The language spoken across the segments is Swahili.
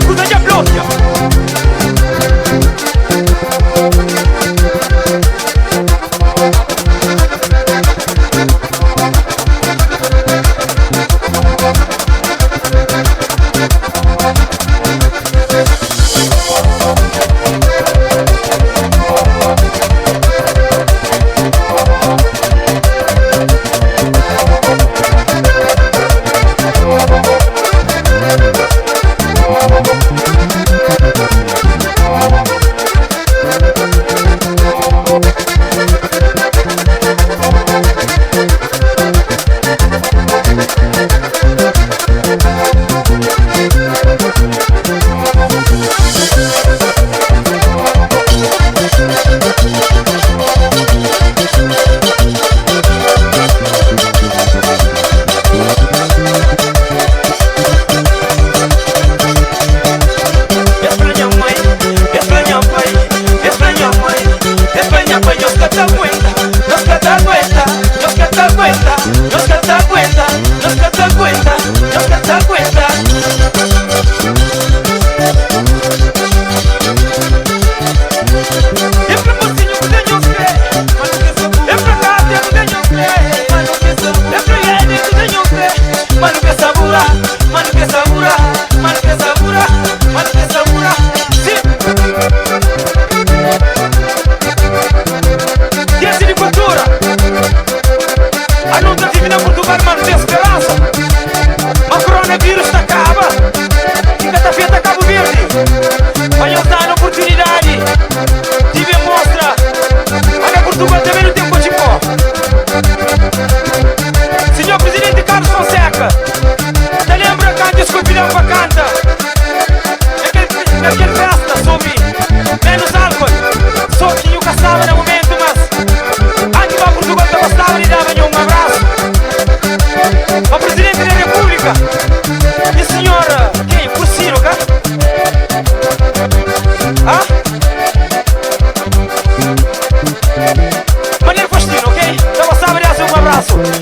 escuta de aplauso.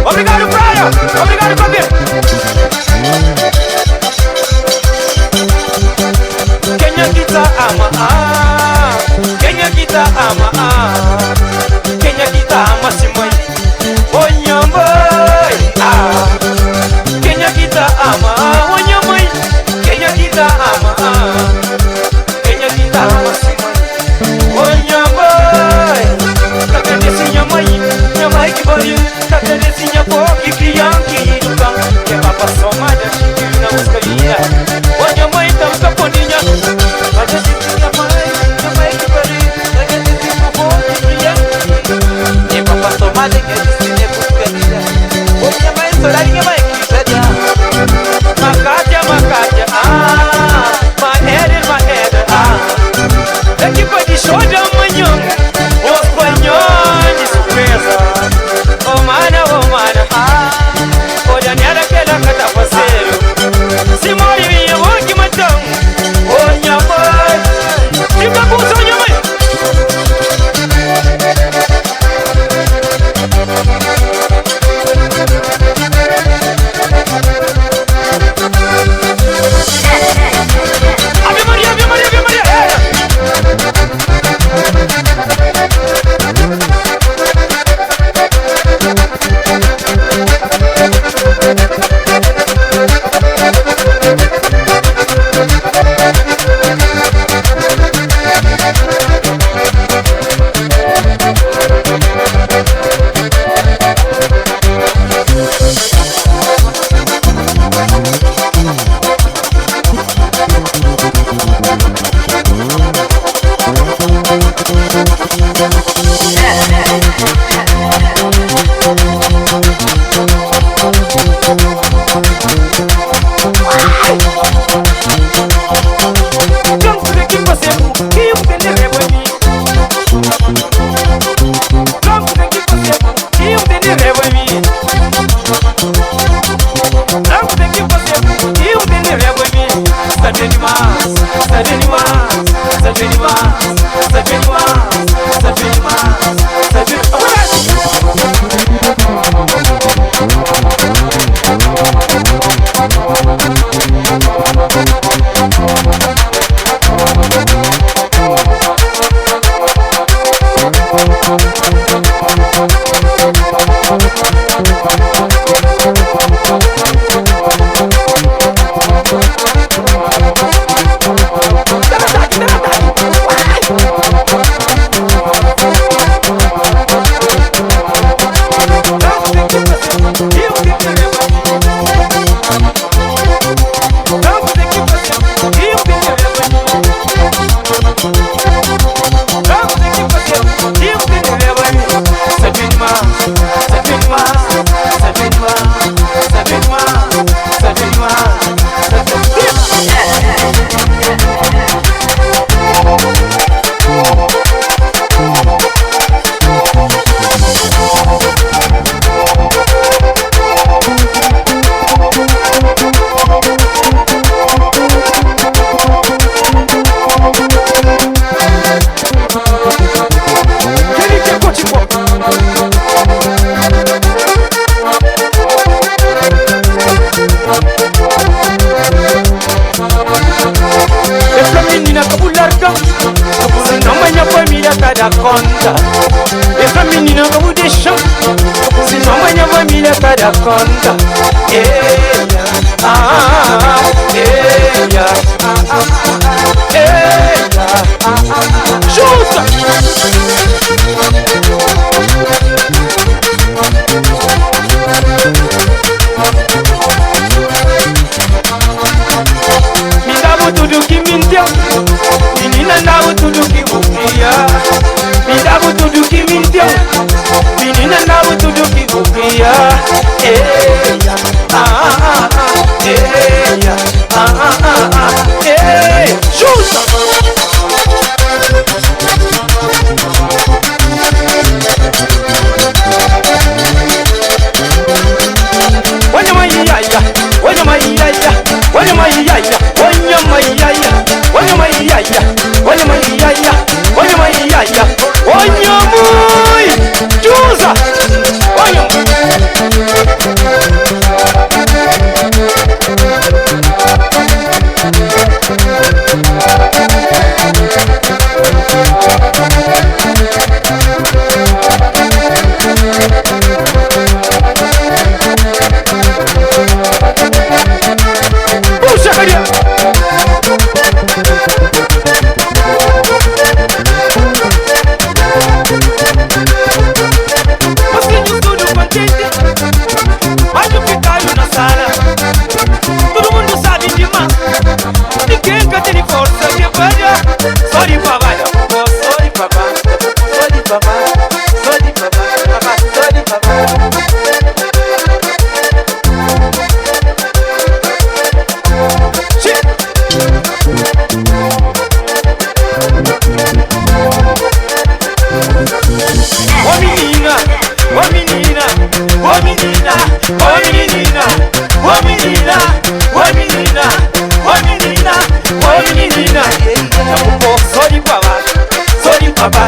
Obrigado, praia! Obrigado, Fabinho! Quem aqui tá ama, quem aqui tá ama, quem aqui tá ama se mãe, oi minha mãe, quem aqui tá ama, oi minha mãe, quem aqui tá ama, quem aqui tá ama se mãe, oi minha mãe, tá cadê minha mãe que pariu, tá cadê minha boca que criança que no campo, que é pra passar mais da chiquinha na muscaria, oi minha mãe tá com a poninha, mas eu disse minha mãe que pariu, tá cadê minha boca que criança, que é pra passar mais da chiquinha na muscaria, oi minha mãe, sorarinha mãe que seja, Macádia, Maéder, daqui pra de show de amanhã, os panhões de surpresa, oh mana, olha nela que ela canta parceiro, se morre minha mãe que matão, oh minha mãe, fica com o sonho, mãe. Ave Maria, Ave Maria, Ave Maria, We'll be right back. menina kabularga sinomanya família cada conta essa menina kabu deixa sinomanya família cada conta eia eia eia chuta me dá tudo que me deu menina dá tudo que queria me dá tudo que me deu menina dá tudo que queria eia eia eia chuta olha mai iaia olha mai iaia olha mai iaia olha mai iaia olha mai iaia olha mai iaia olha mai iaia olha mãe chusa olha puxa carinha todo mundo sabe demais. Ninguém que tem força que pega. Só de babá, só de babá, só de babá, só de babá, só de babá. Ô menina, ô menina, ô menina, ô menina, ô menina, ô menina, ô menina, ô menina. Só de babá, só de babá,